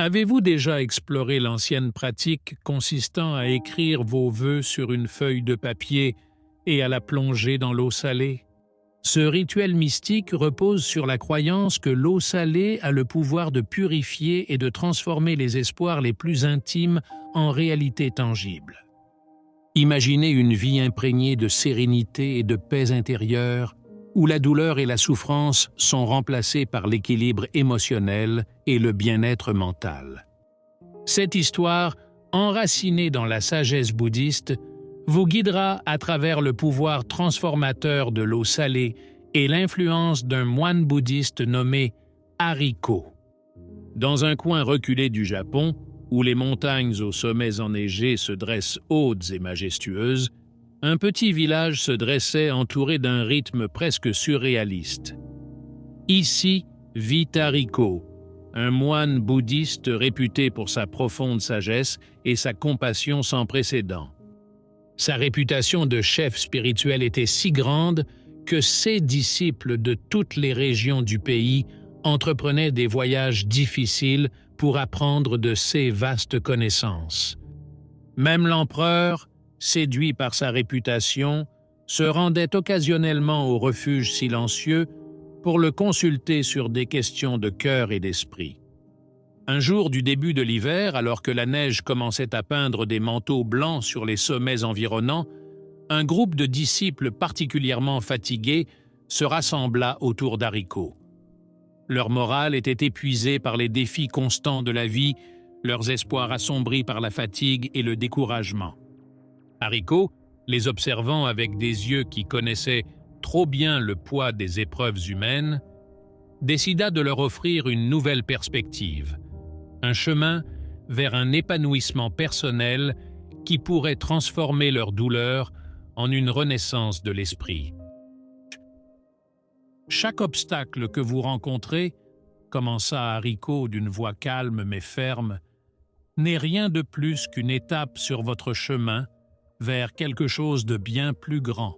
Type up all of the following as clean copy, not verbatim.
Avez-vous déjà exploré l'ancienne pratique consistant à écrire vos vœux sur une feuille de papier et à la plonger dans l'eau salée? Ce rituel mystique repose sur la croyance que l'eau salée a le pouvoir de purifier et de transformer les espoirs les plus intimes en réalité tangible. Imaginez une vie imprégnée de sérénité et de paix intérieure, où la douleur et la souffrance sont remplacées par l'équilibre émotionnel et le bien-être mental. Cette histoire, enracinée dans la sagesse bouddhiste, vous guidera à travers le pouvoir transformateur de l'eau salée et l'influence d'un moine bouddhiste nommé Hariko. Dans un coin reculé du Japon, où les montagnes aux sommets enneigés se dressent hautes et majestueuses, un petit village se dressait entouré d'un rythme presque surréaliste. Ici vit Hariko, un moine bouddhiste réputé pour sa profonde sagesse et sa compassion sans précédent. Sa réputation de chef spirituel était si grande que ses disciples de toutes les régions du pays entreprenaient des voyages difficiles pour apprendre de ses vastes connaissances. Même l'empereur, séduit par sa réputation, se rendait occasionnellement au refuge silencieux pour le consulter sur des questions de cœur et d'esprit. Un jour du début de l'hiver, alors que la neige commençait à peindre des manteaux blancs sur les sommets environnants, un groupe de disciples particulièrement fatigués se rassembla autour d'Hariko. Leur morale était épuisée par les défis constants de la vie, leurs espoirs assombris par la fatigue et le découragement. Hariko, les observant avec des yeux qui connaissaient trop bien le poids des épreuves humaines, décida de leur offrir une nouvelle perspective, un chemin vers un épanouissement personnel qui pourrait transformer leur douleur en une renaissance de l'esprit. Chaque obstacle que vous rencontrez, commença Hariko d'une voix calme mais ferme, n'est rien de plus qu'une étape sur votre chemin vers quelque chose de bien plus grand.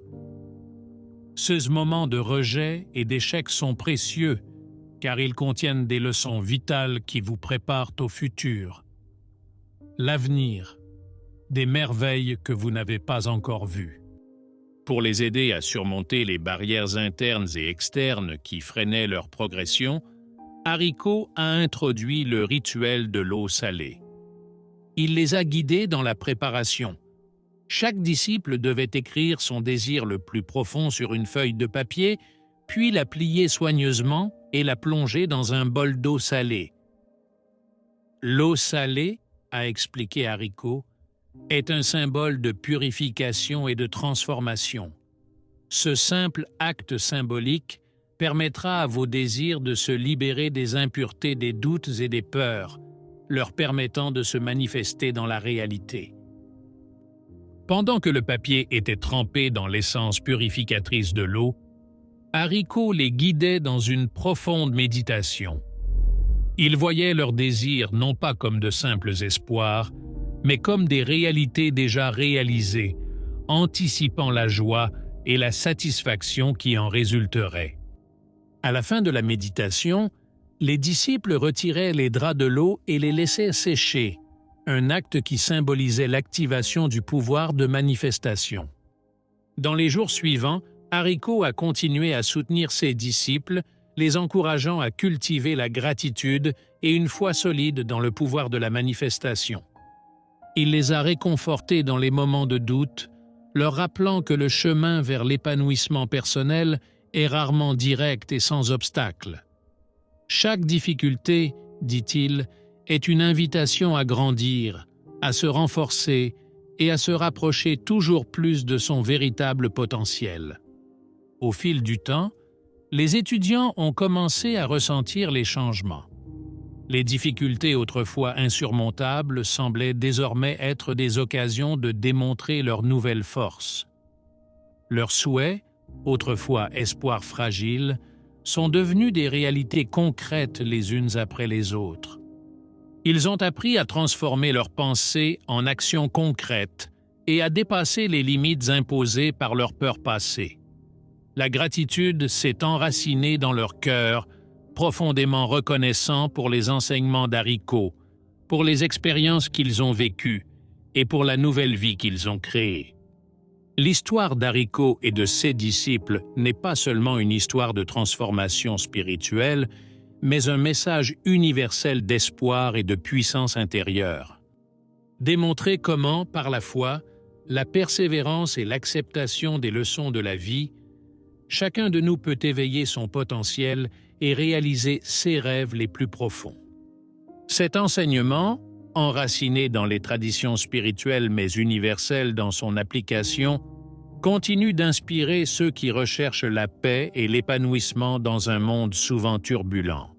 Ces moments de rejet et d'échec sont précieux, car ils contiennent des leçons vitales qui vous préparent au futur, l'avenir, des merveilles que vous n'avez pas encore vues. Pour les aider à surmonter les barrières internes et externes qui freinaient leur progression, Hariko a introduit le rituel de l'eau salée. Il les a guidés dans la préparation. Chaque disciple devait écrire son désir le plus profond sur une feuille de papier, puis la plier soigneusement et la plonger dans un bol d'eau salée. L'eau salée, a expliqué Hariko, est un symbole de purification et de transformation. Ce simple acte symbolique permettra à vos désirs de se libérer des impuretés des doutes et des peurs, leur permettant de se manifester dans la réalité. Pendant que le papier était trempé dans l'essence purificatrice de l'eau, Hariko les guidait dans une profonde méditation. Ils voyaient leurs désirs non pas comme de simples espoirs, mais comme des réalités déjà réalisées, anticipant la joie et la satisfaction qui en résulteraient. À la fin de la méditation, les disciples retiraient les draps de l'eau et les laissaient sécher, un acte qui symbolisait l'activation du pouvoir de manifestation. Dans les jours suivants, Hariko a continué à soutenir ses disciples, les encourageant à cultiver la gratitude et une foi solide dans le pouvoir de la manifestation. Il les a réconfortés dans les moments de doute, leur rappelant que le chemin vers l'épanouissement personnel est rarement direct et sans obstacle. Chaque difficulté, dit-il, est une invitation à grandir, à se renforcer et à se rapprocher toujours plus de son véritable potentiel. Au fil du temps, les étudiants ont commencé à ressentir les changements. Les difficultés autrefois insurmontables semblaient désormais être des occasions de démontrer leur nouvelle force. Leurs souhaits, autrefois espoirs fragiles, sont devenus des réalités concrètes les unes après les autres. Ils ont appris à transformer leurs pensées en actions concrètes et à dépasser les limites imposées par leurs peurs passées. La gratitude s'est enracinée dans leur cœur, profondément reconnaissant pour les enseignements d'Hariko, pour les expériences qu'ils ont vécues et pour la nouvelle vie qu'ils ont créée. L'histoire d'Arico et de ses disciples n'est pas seulement une histoire de transformation spirituelle, mais un message universel d'espoir et de puissance intérieure. Démontrer comment, par la foi, la persévérance et l'acceptation des leçons de la vie, chacun de nous peut éveiller son potentiel et réaliser ses rêves les plus profonds. Cet enseignement, enraciné dans les traditions spirituelles mais universelles dans son application, continue d'inspirer ceux qui recherchent la paix et l'épanouissement dans un monde souvent turbulent.